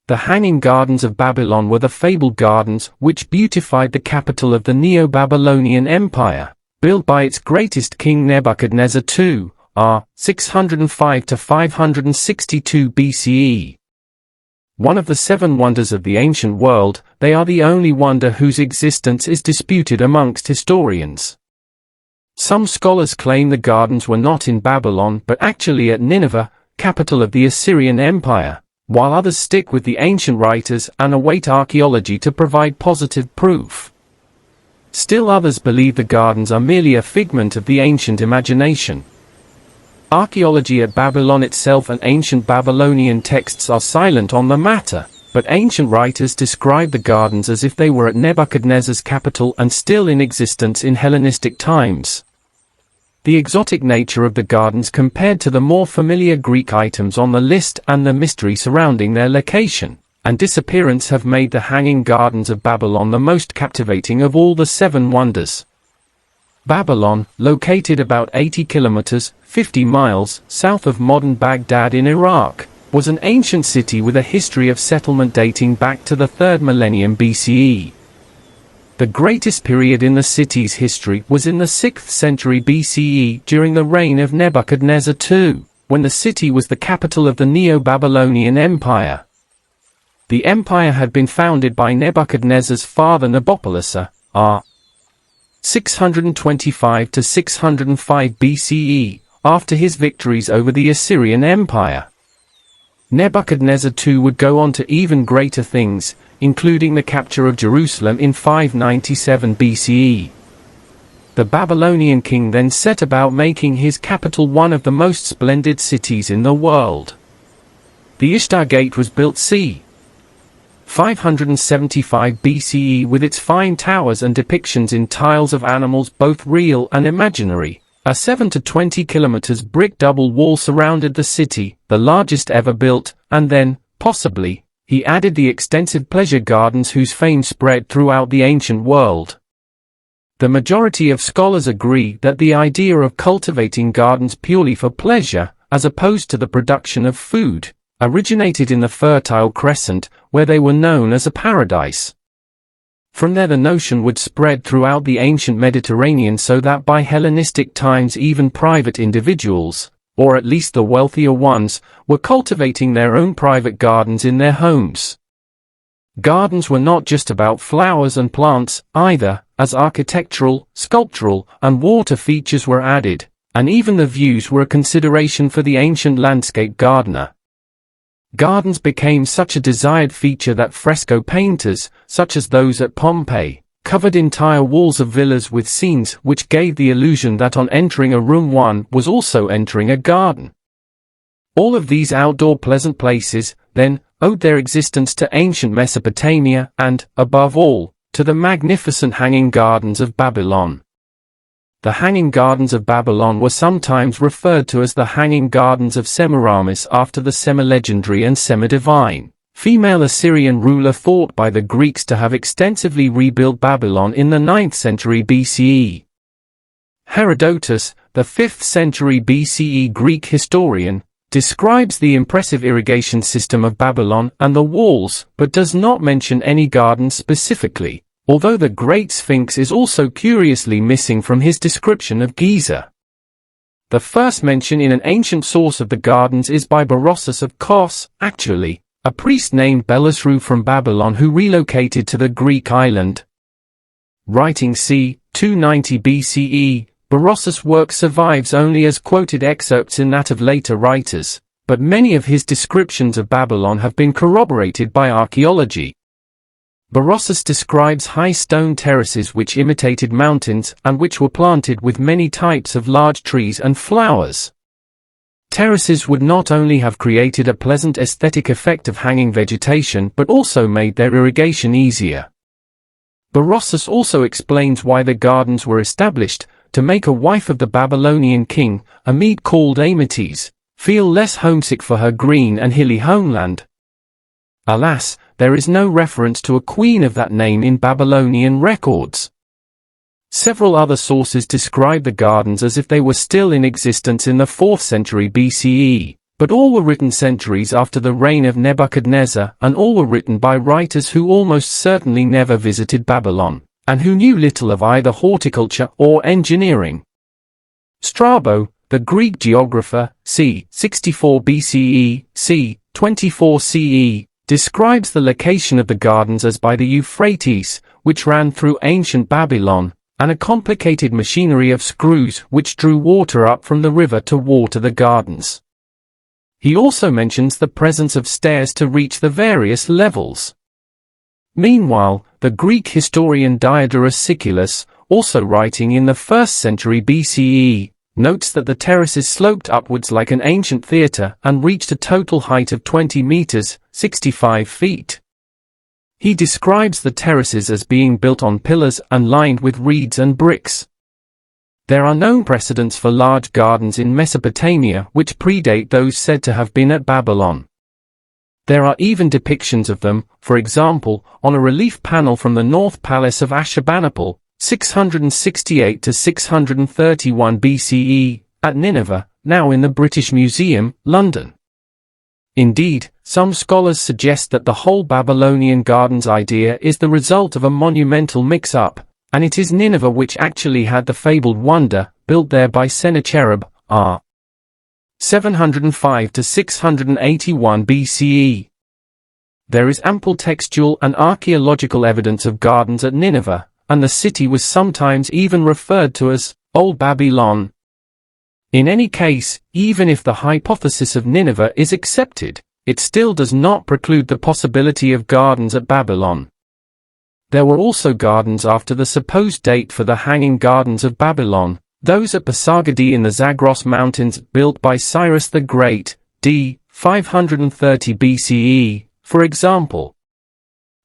The Hanging Gardens of Babylon were the fabled gardens which beautified the capital of the Neo-Babylonian Empire, built by its greatest king Nebuchadnezzar II, r. 605 to 562 BCE. One of the seven wonders of the ancient world, they are the only wonder whose existence is disputed amongst historians. Some scholars claim the gardens were not in Babylon but actually at Nineveh, capital of the Assyrian Empire, while others stick with the ancient writers and await archaeology to provide positive proof. Still others believe the gardens are merely a figment of the ancient imagination. Archaeology at Babylon itself and ancient Babylonian texts are silent on the matter, but ancient writers describe the gardens as if they were at Nebuchadnezzar's capital and still in existence in Hellenistic times. The exotic nature of the gardens compared to the more familiar Greek items on the list and the mystery surrounding their location and disappearance have made the Hanging Gardens of Babylon the most captivating of all the seven wonders. Babylon, located about 80 kilometers, 50 miles, south of modern Baghdad in Iraq, was an ancient city with a history of settlement dating back to the 3rd millennium BCE. The greatest period in the city's history was in the 6th century BCE during the reign of Nebuchadnezzar II, when the city was the capital of the Neo-Babylonian Empire. The empire had been founded by Nebuchadnezzar's father Nabopolassar, r. 625 to 605 BCE, after his victories over the Assyrian Empire. Nebuchadnezzar II would go on to even greater things, including the capture of Jerusalem in 597 BCE. The Babylonian king then set about making his capital one of the most splendid cities in the world. The Ishtar Gate was built c. 575 BCE with its fine towers and depictions in tiles of animals both real and imaginary. A 7 to 20 kilometers brick double wall surrounded the city, the largest ever built, and then, possibly, he added the extensive pleasure gardens whose fame spread throughout the ancient world. The majority of scholars agree that the idea of cultivating gardens purely for pleasure, as opposed to the production of food, originated in the Fertile Crescent, where they were known as a paradise. From there the notion would spread throughout the ancient Mediterranean so that by Hellenistic times even private individuals, or at least the wealthier ones, were cultivating their own private gardens in their homes. Gardens were not just about flowers and plants, either, as architectural, sculptural, and water features were added, and even the views were a consideration for the ancient landscape gardener. Gardens became such a desired feature that fresco painters, such as those at Pompeii, covered entire walls of villas with scenes which gave the illusion that on entering a room one was also entering a garden. All of these outdoor pleasant places, then, owed their existence to ancient Mesopotamia and, above all, to the magnificent Hanging Gardens of Babylon. The Hanging Gardens of Babylon were sometimes referred to as the Hanging Gardens of Semiramis after the semi-legendary and semi-divine female Assyrian ruler thought by the Greeks to have extensively rebuilt Babylon in the 9th century BCE. Herodotus, the 5th century BCE Greek historian, describes the impressive irrigation system of Babylon and the walls, but does not mention any gardens specifically, although the Great Sphinx is also curiously missing from his description of Giza. The first mention in an ancient source of the gardens is by Berossus of Kos, actually, a priest named Belisru from Babylon who relocated to the Greek island. Writing c. 290 BCE, Berossus' work survives only as quoted excerpts in that of later writers, but many of his descriptions of Babylon have been corroborated by archaeology. Berossus describes high stone terraces which imitated mountains and which were planted with many types of large trees and flowers. Terraces would not only have created a pleasant aesthetic effect of hanging vegetation but also made their irrigation easier. Berossus also explains why the gardens were established, to make a wife of the Babylonian king, a Mede called Amytes, feel less homesick for her green and hilly homeland. Alas, there is no reference to a queen of that name in Babylonian records. Several other sources describe the gardens as if they were still in existence in the 4th century BCE, But all were written centuries after the reign of Nebuchadnezzar, and all were written by writers who almost certainly never visited Babylon, and who knew little of either horticulture or engineering. Strabo, the Greek geographer, c. 64 BCE, c. 24 CE, describes the location of the gardens as by the Euphrates, which ran through ancient Babylon, and a complicated machinery of screws which drew water up from the river to water the gardens. He also mentions the presence of stairs to reach the various levels. Meanwhile, the Greek historian Diodorus Siculus, also writing in the 1st century BCE, notes that the terraces sloped upwards like an ancient theatre and reached a total height of 20 meters, 65 feet. He describes the terraces as being built on pillars and lined with reeds and bricks. There are known precedents for large gardens in Mesopotamia which predate those said to have been at Babylon. There are even depictions of them, for example, on a relief panel from the North Palace of Ashurbanipal, 668 to 631 BCE, at Nineveh, now in the British Museum, London. Indeed, some scholars suggest that the whole Babylonian gardens idea is the result of a monumental mix-up, and it is Nineveh which actually had the fabled wonder, built there by Sennacherib, r. 705 to 681 BCE. There is ample textual and archaeological evidence of gardens at Nineveh, and the city was sometimes even referred to as Old Babylon. In any case, even if the hypothesis of Nineveh is accepted, it still does not preclude the possibility of gardens at Babylon. There were also gardens after the supposed date for the Hanging Gardens of Babylon, those at Pasargadae in the Zagros Mountains, built by Cyrus the Great, d. 530 BCE, for example.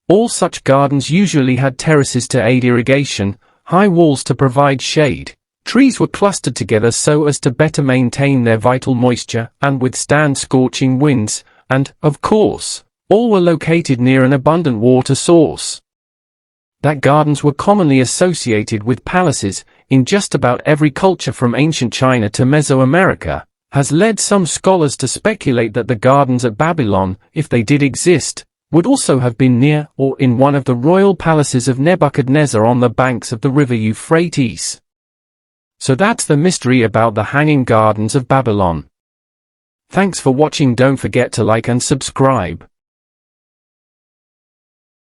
All such gardens usually had terraces to aid irrigation, high walls to provide shade. Trees were clustered together so as to better maintain their vital moisture and withstand scorching winds, and, of course, all were located near an abundant water source. That gardens were commonly associated with palaces, in just about every culture from ancient China to Mesoamerica, has led some scholars to speculate that the gardens at Babylon, if they did exist, would also have been near or in one of the royal palaces of Nebuchadnezzar on the banks of the river Euphrates. So that's the mystery about the Hanging Gardens of Babylon. Thanks for watching. Don't forget to like and subscribe.